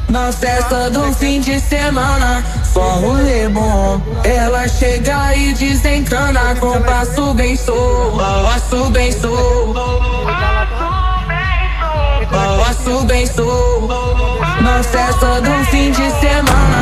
Na festa do fim de semana, só rolê bom. Ela chega e desencana com passo bem solto, passo bem solto, passo bem solto. Na festa do fim de semana.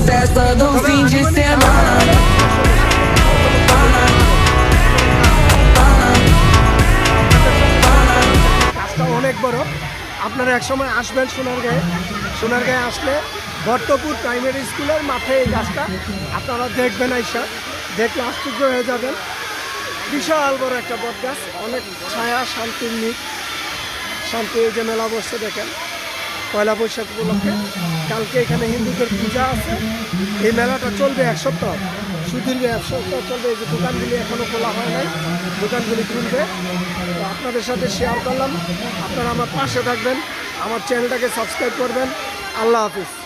Festa do fim de semana. কাজটা অনেক বড়। আপনারা একসময় আসবেন সোনারগাঁয়ে আসলে ভট্টপুর প্রাইমারি স্কুলের মাঠে এই গাছটা আপনারা দেখবেন, আইসা দেখলে আশ্চর্য হয়ে যাবেন। বিশাল বড় একটা বট গাছ, অনেক ছায়া, শান্তির নিক, শান্তি। এই যে মেলা বসছে দেখেন পয়লা বৈশাখ উপলক্ষে। কালকে এখানে হিন্দুদের পূজা আছে। এই মেলাটা চলবে এক সপ্তাহ, সুদীর্ঘ এক সপ্তাহ চলবে। এই যে দোকানগুলি এখনও খোলা হয় নাই, দোকানগুলি খুলবে। তো আপনাদের সাথে শেয়ার করলাম। আপনারা আমার পাশে থাকবেন, আমার চ্যানেলটাকে সাবস্ক্রাইব করবেন। আল্লাহ হাফিজ।